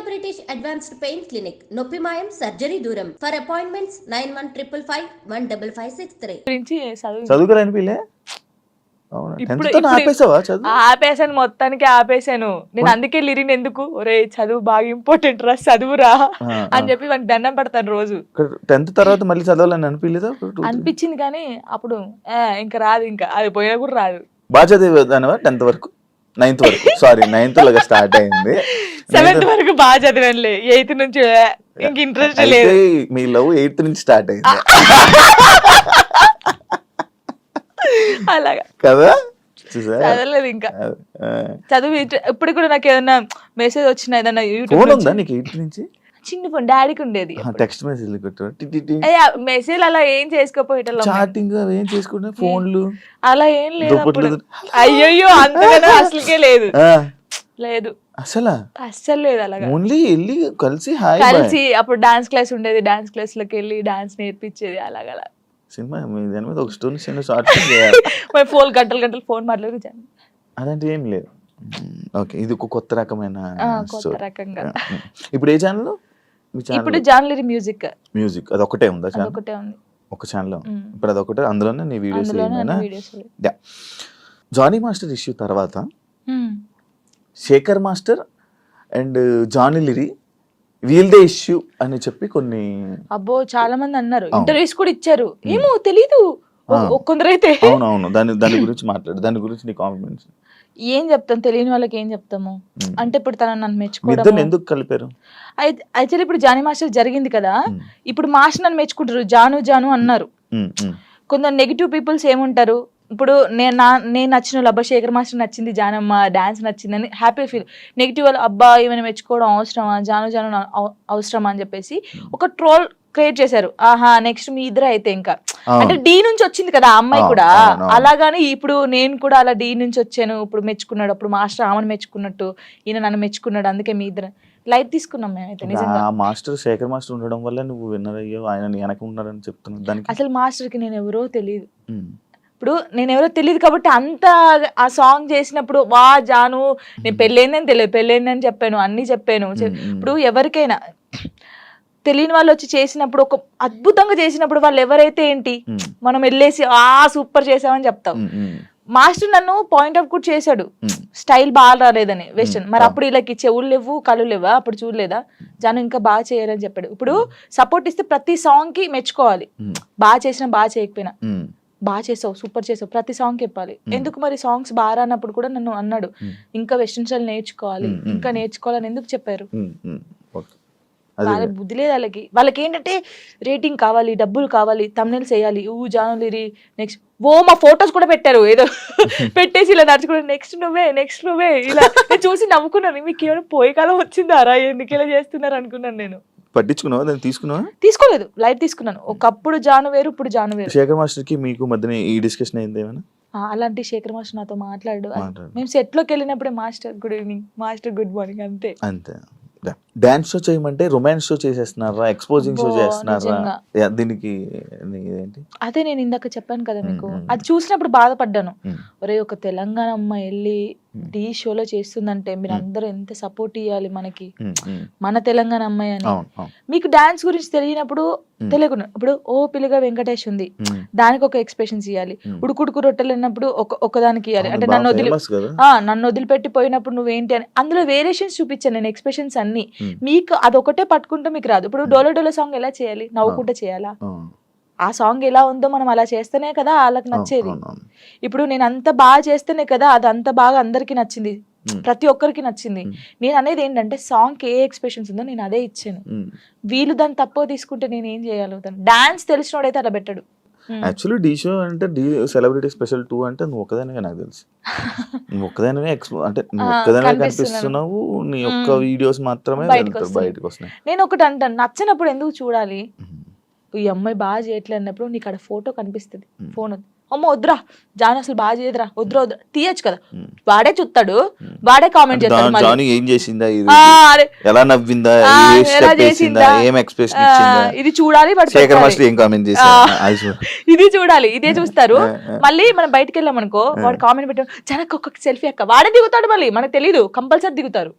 British advanced pain clinic నొప్పి మాయం surgery దూరం ఫర్ అపాయింట్మెంట్స్ 9155515563 గురించి చదువుకోలేని పిల్లే ఆపేసాను, మొత్తానికి ఆపేసాను నేను. అందుకే లిరిన్ ఎందుకు ఒరే చదువు బాగా ఇంపార్టెంట్ రా, చదువురా అని చెప్పి వానికి దండం పెడతాను రోజు. 10th తర్వాత మళ్ళీ చదవాలని అనిపించలేదా? అనిపించింది కానీ అప్పుడు ఇంకా రాదు, ఇంకా అది పోయినా కూడా రాదు. బాగా చదివేదానివా 10th వరకు? 9th వరకు, సారీ 9th లాగా స్టార్ట్ అయింది. 7th వరకు బాగా చదివానులే, 8th నుంచి ఇంక ఇంట్రెస్ట్ లేదు. మీ లవ్ 8th నుంచి స్టార్ట్ అయింది అలాగా కదా? చదవలేదు ఇంకా. చదువు ఇప్పుడు కూడా నాకు ఏదైనా మెసేజ్ వచ్చినా ఏదైనా ఫోన్ ఉందా నీకు 8th నుంచి? చిన్న ఫోన్ డాడీకి ఉండేది. టెక్స్ట్ మెసేజ్ మెసేజ్ అలా ఏం చేసుకోపోయేటం, చాటింగ్ ఏం చేసుకుంటా, ఫోన్లు అలా ఏం లేదు. అయ్యో అంతగానో అసలుకే లేదు లేదు అస్సలు లేదు. అలాగా ఓన్లీ వెళ్ళి కలిసి అప్పుడు డాన్స్ క్లాస్ ఉండేది, డాన్స్ క్లాస్ లోకి వెళ్ళి డాన్స్ నేర్పించేది. అలాగ సినిమా దాని మీద ఒక స్టోరీ షార్ట్ 4 గంటలు ఫోన్ మాట్లాడుకు అదంటే ఏం లేదు. ఓకే, ఇది ఒక కొత్త రకమైన రకంగా. ఇప్పుడు ఏ ఛానల్? ఇప్పుడు జాన్లరీ మ్యూజిక్ అది ఒకటే ఉందా ఛానల్? ఒకటే ఉంది, ఒక ఛానల్. ఇప్పుడు అదొకటే, అందులోనే నీ వీడియోస్. జానీ మాస్టర్ ఇష్యూ తర్వాత శేఖర్ మాస్టర్ అండ్ జానీ లిరి వీల్దే ఇష్యూ అని చెప్పి కొన్ని చాలా మంది అన్నారు, ఇంటర్వ్యూస్ కూడా ఇచ్చారు. ఏమో తెలీదు కొందరైతే. అవునవును, దాని గురించి మాట్లాడు, దాని గురించి నీ కాంప్లిమెంట్స్. ఏం చెప్తాం, తెలియని వాళ్ళకి ఏం చెప్తాము. అంటే ఇప్పుడు తనని నన్ను మెచ్చుకోవడం ఎందుకు కలిపారు? అయితే ఇప్పుడు జానీ మాస్టర్ జరిగింది కదా, ఇప్పుడు మాస్టర్ నన్ను మెచ్చుకుంటారు, జాను అన్నారు. కొందరు నెగిటివ్ పీపుల్స్ ఏముంటారు, ఇప్పుడు నేను నచ్చిన వాళ్ళు, అబ్బా శేఖర్ మాస్టర్ నచ్చింది, జానమ్మ డాన్స్ నచ్చిందని హ్యాపీ ఫీల్. నెగిటివ్ వాళ్ళు, అబ్బా ఏమైనా మెచ్చుకోవడం అవసరమా, జాను అవసరమా అని చెప్పేసి ఒక ట్రోల్ క్రియేట్ చేశారు. ఆహా నెక్స్ట్ మీ ఇద్దరు అయితే ఇంకా, అంటే డి నుంచి వచ్చింది కదా ఆ అమ్మాయి కూడా, అలాగాని ఇప్పుడు నేను కూడా అలా డి నుంచి వచ్చాను, ఇప్పుడు మెచ్చుకున్నాడు, అప్పుడు మాస్టర్ ఆమెను మెచ్చుకున్నట్టు ఈయన నన్ను మెచ్చుకున్నాడు, అందుకే మీ ఇద్దరు లైట్ తీసుకున్నాం మేమైతే. నిజంగా మాస్టర్ శేఖర్ మాస్టర్ ఉండడం వల్ల నువ్వు విన్నర్ అయ్యో, ఆయన వెనక ఉన్నారని చెప్తున్నాను. దానికి అసలు మాస్టర్ కి నేను ఎవరో తెలియదు, ఇప్పుడు నేను ఎవరో తెలియదు కాబట్టి అంత ఆ సాంగ్ చేసినప్పుడు వా జాను నేను పెళ్ళైందని తెలియదు, పెళ్ళైందని చెప్పాను, అన్ని చెప్పాను. ఇప్పుడు ఎవరికైనా తెలియని వాళ్ళు వచ్చి చేసినప్పుడు, ఒక అద్భుతంగా చేసినప్పుడు వాళ్ళు ఎవరైతే ఏంటి, మనం వెళ్ళేసి సూపర్ చేసామని చెప్తాం. మాస్టర్ నన్ను పాయింట్ అవుట్ కూడా చేశాడు, స్టైల్ బాగా రాలేదని వెస్టర్న్. మరి అప్పుడు వీళ్ళకి చెవులు లేవు, కళ్ళు లేవా, అప్పుడు చూడలేదా, జాను ఇంకా బాగా చేయాలని చెప్పాడు. ఇప్పుడు సపోర్ట్ ఇస్తే ప్రతి సాంగ్ కి మెచ్చుకోవాలి, బాగా చేసినా బాగా చేయకపోయినా, బాగా చేసావు సూపర్ చేసావు ప్రతి సాంగ్ చెప్పాలి. ఎందుకు మరి సాంగ్స్ బాగా రానప్పుడు కూడా నన్ను అన్నాడు, ఇంకా వెస్టర్న్ స్టైల్ నేర్చుకోవాలి, ఇంకా నేర్చుకోవాలని ఎందుకు చెప్పారు? వాళ్ళ బుద్ధి లేదు వాళ్ళకి ఏంటంటే రేటింగ్ కావాలి, డబ్బులు కావాలి, తమ్నెయిల్స్ వేయాలి, జానులిరి నెక్స్ట్ మా ఫొటోస్ కూడా పెట్టారు, ఏదో పెట్టేసి ఇలా నడుచుకుంటే నెక్స్ట్ నువ్వే ఇలా చూసి నవ్వుకున్నాను. మీకు ఏమైనా పోయే కాలం వచ్చిందారా, ఎందుకు ఇలా చేస్తున్నారు అనుకున్నాను. నేను పట్టించుకున్నావా, దాన్ని తీసుకోలేదు, లైట్ తీసుకున్నాను. ఒకప్పుడు జాను వేరు, ఇప్పుడు జాను వేరు. శేఖర్ మాస్టర్ కి మీకు మధ్యన ఈ డిస్కషన్ అయింది ఏమైనా? అలాంటి శేఖర్ మాస్టర్ నాతో మాట్లాడు, మేము సెట్ లోకి వెళ్ళినప్పుడే master good evening, master good morning, అంతే. డాన్స్ షో చేయమంటే రొమాన్స్ షో చేసేస్తున్నారా, ఎక్స్పోజింగ్ షో చేస్తున్నారా, దీనికి అదే నేను ఇందాక చెప్పాను కదా మీకు, అది చూసినప్పుడు బాధపడ్డాను. ఒరే ఒక తెలంగాణ అమ్మాయి వెళ్ళి టీ షోలో చేస్తుందంటే మీరు అందరూ ఎంత సపోర్ట్ ఇవ్వాలి మనకి, మన తెలంగాణ అమ్మాయి అని. మీకు డాన్స్ గురించి తెలియనప్పుడు తెలియకుండా, ఇప్పుడు పిల్లగా వెంకటేష్ ఉంది, దానికి ఒక ఎక్స్ప్రెషన్స్ ఇవ్వాలి. ఉడుకుడుకు రొట్టెలు అన్నప్పుడు ఒకదానికి ఇవ్వాలి. అంటే నన్ను వదిలిపెట్టి పోయినప్పుడు నువ్వేంటి అని అందులో వేరియేషన్స్ చూపించాను నేను, ఎక్స్ప్రెషన్స్ అన్ని. మీకు అదొకటే పట్టుకుంటే మీకు రాదు. ఇప్పుడు డోలో డోలో సాంగ్ ఎలా చేయాలి, నవ్వుకుంటే చేయాలా, ఆ సాంగ్ ఎలా ఉందో మనం అలా చేస్తేనే కదా వాళ్ళకి నచ్చేది. ఇప్పుడు నేను అంత బాగా చేస్తేనే కదా అది అంత బాగా అందరికి నచ్చింది, ప్రతి ఒక్కరికి నచ్చింది. నేను అనేది ఏంటంటే సాంగ్ ఏ ఎక్స్ప్రెషన్స్ ఉందో నేను అదే ఇచ్చాను. వీళ్ళు దాన్ని తక్కువ తీసుకుంటే నేను ఏం చేయగలుగుతాను? డాన్స్ తెలిసినోడైతే అలా పెట్టాడు. యాక్చువల్లీ డీ షో అంటే సెలబ్రిటీ స్పెషల్ 2 అంటే నువ్వు ఒక్కదానివే, నాకు తెలుసు నువ్వు ఒక్కదానివే, అంటే నువ్వు ఒక్కదానివే కనిపిస్తున్నావు, నీ ఒక్క వీడియోస్ మాత్రమే బయటకు వస్తున్నాయి. నేను ఒకటి అంటాను, నచ్చినప్పుడు ఎందుకు చూడాలి? ఈ అమ్మాయి బాగా చేయట్లేదు అన్నప్పుడు నీకు అక్కడ ఫోటో కనిపిస్తుంది, ఫోన్ అమ్మ వద్దురా జాను అసలు బాగా చేయదురా, వద్దురా తీయచ్చు కదా, వాడే చూస్తాడు, వాడే కామెంట్ చేస్తాడు, ఇది చూడాలి, ఇది చూడాలి, ఇదే చూస్తారు. మళ్ళీ మనం బయటకు వెళ్ళాం అనుకో, వాడు కామెంట్ పెట్టాడు జనకు ఒక్కొక్క సెల్ఫీ అక్క, వాడే దిగుతాడు, మళ్ళీ మనకు తెలీదు, కంపల్సరీ దిగుతారు.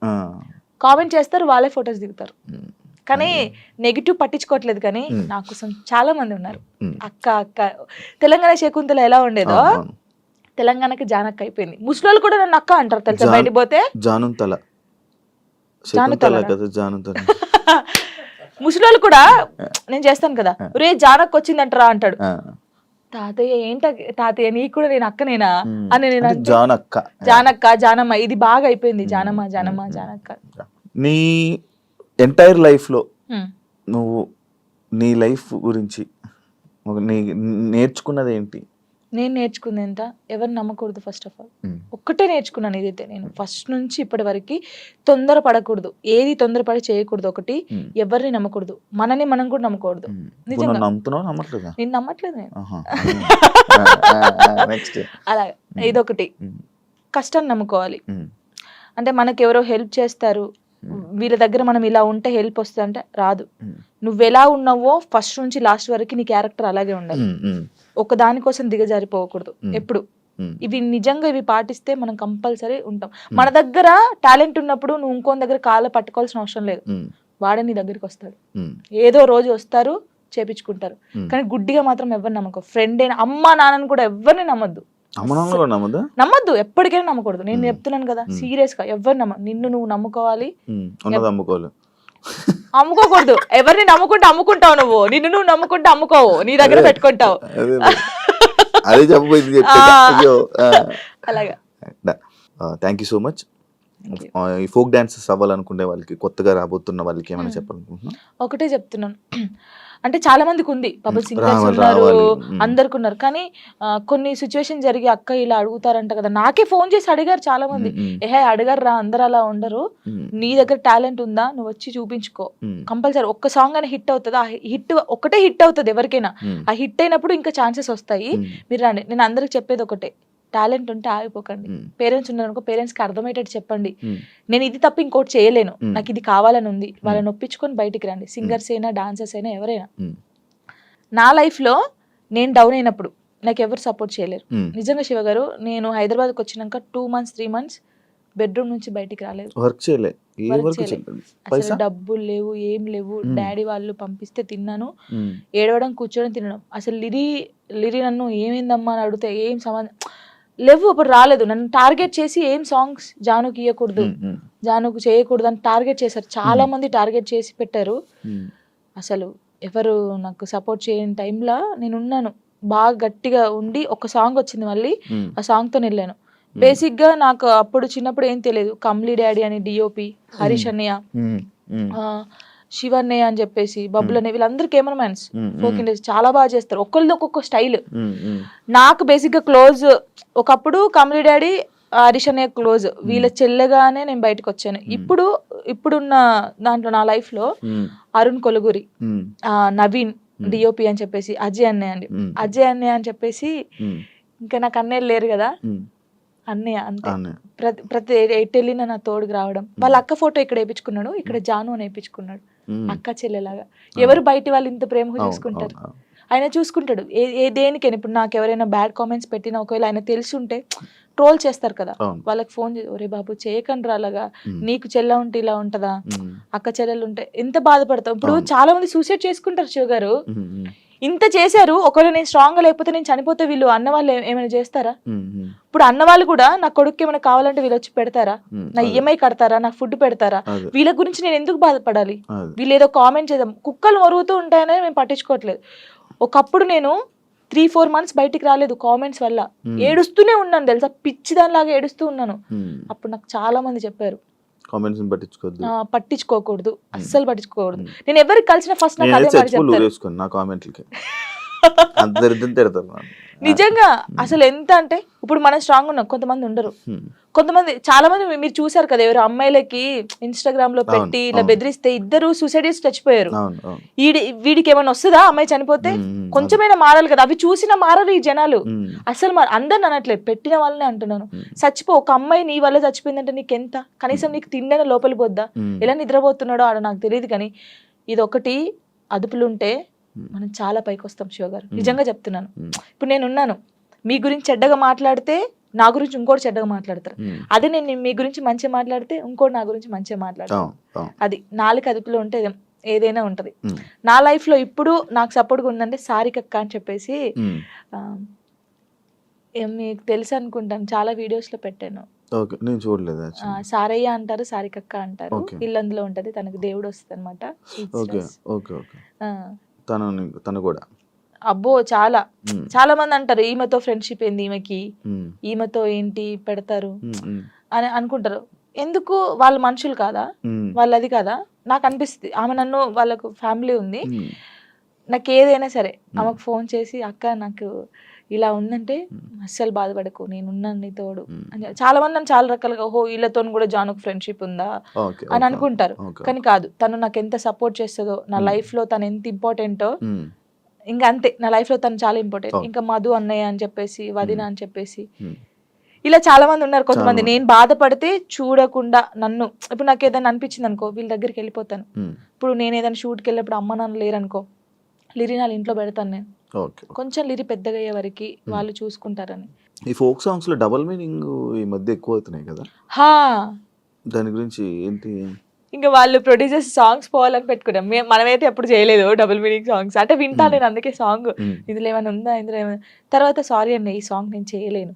కామెంట్ చేస్తారు, వాళ్ళే ఫొటోస్ దిగుతారు. కానీ నెగిటివ్ పట్టించుకోవట్లేదు. కానీ నా కోసం చాలా మంది ఉన్నారు. అక్క తెలంగాణ శకుంతల ఎలా ఉండేదో తెలంగాణకి జానక్క అయిపోయింది. ముసలోళ్ళు కూడా నన్ను అక్క అంటారు తెలుసా, బయటికి పోతే ముసలోళ్ళు కూడా నేను చేస్తాను కదా, రే జానక్క వచ్చిందంటరా అంటాడు. తాతయ్య ఏంట తాతయ్య నీకు కూడా నేను అక్కనేనా అని నేను జానక్క జానమ్మ ఇది బాగా అయిపోయింది. జానమ్మ జానమ్మ జానక్క. నీ ఎంటైర్ లైఫ్ లో నువ్వు నీ లైఫ్ గురించి నేర్చుకున్నది ఏంటి? నేను నేర్చుకుంది ఎంత, ఎవరు నమ్మకూడదు. ఫస్ట్ ఆఫ్ ఆల్ ఒక్కటే నేర్చుకున్నాను. ఇదైతే నేను ఫస్ట్ నుంచి ఇప్పటి వరకు తొందర పడకూడదు, ఏది తొందరపడి చేయకూడదు. ఒకటి, ఎవరిని నమ్మకూడదు, మనని మనం కూడా నమ్మకూడదు. నిజంగా నేను నమ్మట్లేదు నేను. అలా ఇదొకటి. కష్టాన్ని నమ్ముకోవాలి. అంటే మనకి ఎవరో హెల్ప్ చేస్తారు, వీళ్ళ దగ్గర మనం ఇలా ఉంటే హెల్ప్ వస్తుంది అంటే రాదు. నువ్వు ఎలా ఉన్నావో ఫస్ట్ నుంచి లాస్ట్ వరకు నీ క్యారెక్టర్ అలాగే ఉండాలి. ఒక దానికోసం దిగజారిపోకూడదు ఎప్పుడు. ఇవి నిజంగా ఇవి పాటిస్తే మనం కంపల్సరీ ఉంటాం. మన దగ్గర టాలెంట్ ఉన్నప్పుడు నువ్వు ఇంకోని దగ్గర కాళ్ళ పట్టుకోవాల్సిన అవసరం లేదు. వాడే నీ దగ్గరికి వస్తాడు. ఏదో రోజు వస్తారు, చేపించుకుంటారు. కానీ గుడ్డిగా మాత్రం ఎవరిని నమ్మకం. ఫ్రెండ్ అయినా అమ్మ నాన్నని కూడా ఎవరిని నమ్మద్దు. నమ్మద్దు, ఎప్పటికైనా నమ్మకూడదు. నేను చెప్తున్నాను కదా, సీరియస్ గా ఎవరు నిన్ను నువ్వు నమ్ముకోవాలి. అమ్ముకోకూడదు. ఎవరిని నమ్ముకుంటే అమ్ముకుంటావు నువ్వు. నిన్ను నువ్వు నమ్ముకుంటే అమ్ముకోవు, నీ దగ్గర పెట్టుకుంటావు. అలాగా. Thank you so much. ఈ ఫోక్ డాన్సెస్ అవ్వాలనుకునే వాళ్ళకి, కొత్తగా రాబోతున్న వాళ్ళకి ఏమైనా చెప్పాలనుకుంటున్నా? ఒకటే చెప్తున్నాను, అంటే చాలా మందికి ఉంది, పాపం సింగర్స్ ఉన్నారు, అందరికి ఉన్నారు. కానీ కొన్ని సిచ్యువేషన్ జరిగి అక్క ఇలా అడుగుతారంట కదా, నాకే ఫోన్ చేసి అడిగారు చాలా మంది. ఏహే అడగారు రా, అందరు అలా ఉండరు. నీ దగ్గర టాలెంట్ ఉందా, నువ్వు వచ్చి చూపించుకో. కంపల్సరీ ఒక్క సాంగ్ అని హిట్ అవుతుంది. ఆ హిట్ ఒకటే హిట్ అవుతుంది ఎవరికైనా. ఆ హిట్ అయినప్పుడు ఇంకా ఛాన్సెస్ వస్తాయి. మీరు రండి. నేను అందరికి చెప్పేది ఒకటే, టాలెంట్ ఉంటే ఆగిపోకండి. పేరెంట్స్ ఉన్నారనుకో, పేరెంట్స్ కి అర్థమయ్యేటట్టు చెప్పండి, నేను ఇది తప్ప ఇంకోటి చేయలేను, నాకు ఇది కావాలని ఉంది. వాళ్ళని ఒప్పించుకొని బయటికి రండి. సింగర్స్ అయినా, డాన్సర్స్ అయినా, ఎవరైనా. నా లైఫ్ లో నేను డౌన్ అయినప్పుడు నాకు ఎవరు సపోర్ట్ చేయలేరు. నిజంగా శివ గారు, నేను హైదరాబాద్కి వచ్చినాక 2 months 3 months బెడ్రూమ్ నుంచి బయటికి రాలేదు. అసలు డబ్బులు లేవు, ఏం లేవు. డాడీ వాళ్ళు పంపిస్తే తిన్నాను, ఏడవడం, కూర్చోడం, తినడం. అసలు లిరి నన్ను ఏమైందమ్మా అని అడిగితే ఏం సంబంధం లేవు. అప్పుడు రాలేదు. నన్ను టార్గెట్ చేసి ఏం సాంగ్స్ జానుకి ఇవ్వకూడదు, జానుకు చేయకూడదు అని టార్గెట్ చేశారు. చాలా మంది టార్గెట్ చేసి పెట్టారు. అసలు ఎవరు నాకు సపోర్ట్ చేయని టైంలో నేను ఉన్నాను. బాగా గట్టిగా ఉండి ఒక సాంగ్ వచ్చింది, మళ్ళీ ఆ సాంగ్ తో వెళ్ళాను. బేసిక్ గా నాకు అప్పుడు చిన్నప్పుడు ఏం తెలియదు. కమ్లీ డాడీ అని డిఓపి, హరీష్ అన్నయ్య, శివన్నయ్య అని చెప్పేసి, బబ్బులు అనే, వీళ్ళందరూ కెమెరామెన్స్, ఫోక్ ఇండస్ట్రీ చాలా బాగా చేస్తారు. ఒక్కళ్ళది ఒక్కొక్క స్టైల్. నాకు బేసిక్ గా క్లోజ్ ఒకప్పుడు కమ్లీ డాడీ, హరీష్ అన్నయ్య క్లోజ్. వీళ్ళ చెల్లెగానే నేను బయటకు వచ్చాను. ఇప్పుడున్న దాంట్లో నా లైఫ్ లో అరుణ్ కొలుగురి, నవీన్ డిఓపి అని చెప్పేసి, అజయ్ అన్నయ్య అని చెప్పేసి, ఇంకా నాకు అన్నయ్య లేరు కదా, అన్నయ్య అంతే. ప్రతి ఎటు వెళ్ళినా నా తోడుకు రావడం. వాళ్ళ అక్క ఫోటో ఇక్కడ వేయించుకున్నాడు, ఇక్కడ జాను అని వేయించుకున్నాడు, అక్క చెల్లెలాగా. ఎవరు బయట వాళ్ళు ఇంత ప్రేమగా చూసుకుంటారు, ఆయన చూసుకుంటాడు. దేనికైనా. ఇప్పుడు నాకు ఎవరైనా బ్యాడ్ కామెంట్స్ పెట్టినా, ఒకవేళ ఆయన తెలిసి ఉంటే ట్రోల్ చేస్తారు కదా, వాళ్ళకి ఫోన్ చేసి, ఒరే బాబు చేయకండి అలాగా, నీకు చెల్ల ఉంటే ఇలా ఉంటదా, అక్క చెల్లెలు ఉంటే ఎంత బాధపడతావు. ఇప్పుడు చాలా మంది సూసైడ్ చేసుకుంటారు శివ గారు. ఇంత చేశారు, ఒకవేళ నేను స్ట్రాంగ్ గా లేకపోతే, నేను చనిపోతే వీళ్ళు అన్న వాళ్ళు ఏమైనా చేస్తారా? ఇప్పుడు అన్న వాళ్ళు కూడా నా కొడుకు ఏమైనా కావాలంటే వీళ్ళు వచ్చి పెడతారా? నా ఈఎంఐ కడతారా? నాకు ఫుడ్ పెడతారా? వీళ్ళ గురించి నేను ఎందుకు బాధపడాలి? వీళ్ళు ఏదో కామెంట్ చేద్దాం, కుక్కలు మరుగుతూ ఉంటాయనే మేము పట్టించుకోవట్లేదు. ఒకప్పుడు నేను 3-4 months బయటికి రాలేదు కామెంట్స్ వల్ల. ఏడుస్తూనే ఉన్నాను తెలుసా, పిచ్చిదానిలాగా ఏడుస్తూ ఉన్నాను. అప్పుడు నాకు చాలా మంది చెప్పారు, పట్టించుకోకూడదు, అస్సలు పట్టించుకోకూడదు. నేను ఎవరికి కలిసిన ఫస్ట్ నాకు అదే మాట చెప్తారు. నిజంగా అసలు ఎంత అంటే, ఇప్పుడు మనం స్ట్రాంగ్ ఉన్నాం, కొంతమంది ఉండరు. కొంతమంది, చాలా మంది మీరు చూసారు కదా, ఎవరు అమ్మాయిలకి ఇన్స్టాగ్రామ్ లో పెట్టి ఇలా బెదిరిస్తే 2 సూసైడ్ చేసి చచ్చిపోయారు. వీడికి ఏమైనా వస్తుందా అమ్మాయి చనిపోతే? కొంచెమైనా మారాలి కదా. అవి చూసినా మారరు ఈ జనాలు. అసలు అందరిని అనట్లేదు, పెట్టిన వాళ్ళనే అంటున్నాను. చచ్చిపో, ఒక అమ్మాయి నీ వల్ల చచ్చిపోయిందంటే నీకెంత, కనీసం నీకు తిండైనా లోపలి పోద్దా? ఎలా నిద్రపోతున్నాడో ఆడ నాకు తెలియదు. కానీ ఇది ఒకటి అదుపులుంటే మనం చాలా పైకి వస్తాం శివ గారు. నిజంగా చెప్తున్నాను. ఇప్పుడు నేనున్నాను, మీ గురించి చెడ్డగా మాట్లాడితే నా గురించి ఇంకోటి చెడ్డగా మాట్లాడతారు. అదే నేను మీ గురించి మంచిగా మాట్లాడితే ఇంకోటి నా గురించి మంచిగా మాట్లాడతారు. అది నాలుగు అదుపులో ఉంటే ఏదైనా ఉంటది. నా లైఫ్ లో ఇప్పుడు నాకు సపోర్ట్ గా ఉందంటే సారికక్క అని చెప్పేసి మీకు తెలుసు అనుకుంటాను, చాలా వీడియోస్ లో పెట్టాను. నేను చూడలేదు. సారయ్య అంటారు, సారికక్క అంటారు, ఇల్లందులో ఉంటది, తనకు దేవుడు వస్తుంది అనమాట. తను కూడా అబ్బో చాలా చాలా మంది అంటారు ఈమెతో ఫ్రెండ్షిప్ ఏంది, ఈమెతో ఏంటి పెడతారు అని అనుకుంటారు. ఎందుకు వాళ్ళు మనుషులు కాదా, వాళ్ళది కాదా? నాకు అనిపిస్తుంది ఆమె నన్ను, వాళ్ళకు ఫ్యామిలీ ఉంది, నాకు ఏదైనా సరే ఆమెకు ఫోన్ చేసి అక్క నాకు ఇలా ఉందంటే అస్సలు బాధపడకు, నేనున్నాను నీ తోడు అని. చాలా మంది నన్ను చాలా రకాలుగా వీళ్ళతో కూడా జానుకు ఫ్రెండ్షిప్ ఉందా అని అనుకుంటారు, కానీ కాదు. తను నాకు ఎంత సపోర్ట్ చేస్తుందో, నా లైఫ్ లో తను ఎంత ఇంపార్టెంటో, ఇంకా అంతే, నా లైఫ్ లో తను చాలా ఇంపార్టెంట్. ఇంకా మధు అన్నయ్య అని చెప్పేసి, వదిన అని చెప్పేసి, ఇలా చాలా మంది ఉన్నారు. కొంతమంది నేను బాధపడితే చూడకుండా నన్ను, ఇప్పుడు నాకు ఏదైనా అనిపించింది అనుకో వీళ్ళ దగ్గరికి వెళ్ళిపోతాను. ఇప్పుడు నేను ఏదైనా షూట్కి వెళ్ళినప్పుడు అమ్మ నాన్న లేరనుకో, లిరి నా ఇంట్లో పెడతాను నేను, కొంచెం లిరి పెద్దగా అయ్యే వరకు వాళ్ళు చూసుకుంటారని. ఈ ఫోక్ సాంగ్స్ లో డబుల్ మీనింగ్ ఈ మధ్య ఎక్కువ అవుతున్నాయి కదా, దాని గురించి ఏంటి? ఇంకా వాళ్ళు ప్రొడ్యూసర్స్ సాంగ్స్ పోవాలని పెట్టుకున్నాం, మనమైతే ఎప్పుడు చేయలేదు డబుల్ మీనింగ్ సాంగ్స్. అంటే వింటాను నేను అందుకే సాంగ్, ఇందులో ఏమైనా ఉందా, ఇందులో ఏమైనా, తర్వాత సారీ అండి ఈ సాంగ్ నేను చేయలేను.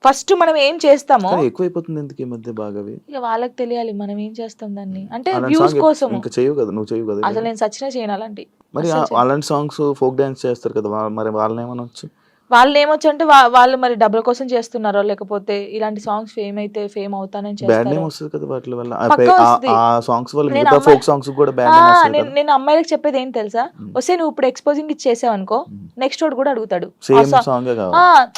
ఫస్ట్ మనం ఏం చేస్తామో ఎక్కువైపోతుంది ఎందుకు ఈ మధ్య బాగా, ఇక వాళ్ళకి తెలియాలి మనం ఏం చేస్తాం దాన్ని, అంటే వ్యూస్ కోసం. ఇంకా చేయవు కదా, నువ్వు చేయవు కదా అసలు నేను సచ్చినా చేయను అలాంటి. మరి అలాంటి సాంగ్స్ ఫోక్ డాన్స్ చేస్తారు కదా, మరి వాళ్ళని ఏమనొచ్చు? వాళ్ళు ఏమొచ్చు అంటే వాళ్ళు మరి డబ్బుల కోసం చేస్తున్నారో, లేకపోతే ఇలాంటి సాంగ్స్ ఫేమ్ అయితే ఫేమ్ అవుతానని చేస్తారు. నేను అమ్మాయిలకు చెప్పేది ఏం తెలుసా, వస్తే నువ్వు ఇప్పుడు ఎక్స్పోజింగ్ ఇచ్చేసావు అనుకో, నెక్స్ట్ వాడు కూడా అడుగుతాడు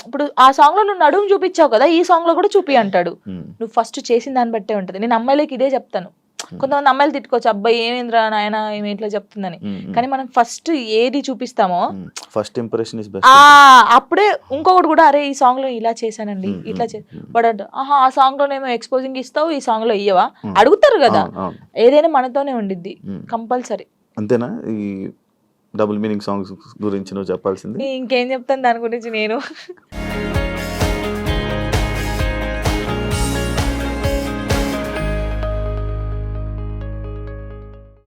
ఇప్పుడు ఆ సాంగ్ లో నువ్వు నడుము చూపించావు కదా, ఈ సాంగ్ లో కూడా చూపి అంటాడు. నువ్వు ఫస్ట్ చేసిన దాన్ని బట్టే ఉంటది. నేను అమ్మాయిలకి ఇదే చెప్తాను. కొంతమంది అమ్మాయిలు తిట్టుకోవచ్చు, అబ్బాయి ఏమేంద్రా నాయన ఏమి ఇట్లా చెప్తుందని, కానీ మనం ఫస్ట్ ఏది చూపిస్తామో ఫస్ట్ ఇంప్రెషన్ ఇస్ బెస్ట్. అప్పుడే ఇంకొకటి కూడా, అరే ఈ సాంగ్ లో ఇలా చేశానండి ఇట్లా వాడు ఆహా ఆ సాంగ్ లోనేమో ఎక్స్పోజింగ్ ఇస్తావు, ఈ సాంగ్ లో ఇయ్యవా అడుగుతారు కదా. ఏదైనా మనతోనే ఉండిద్ది కంపల్సరీ. అంతేనా? ఈ డబుల్ మీనింగ్ సాంగ్స్ గురించి నువ్వు చెప్పాల్సింది ఇంకేం చెప్తాను దాని గురించి నేను.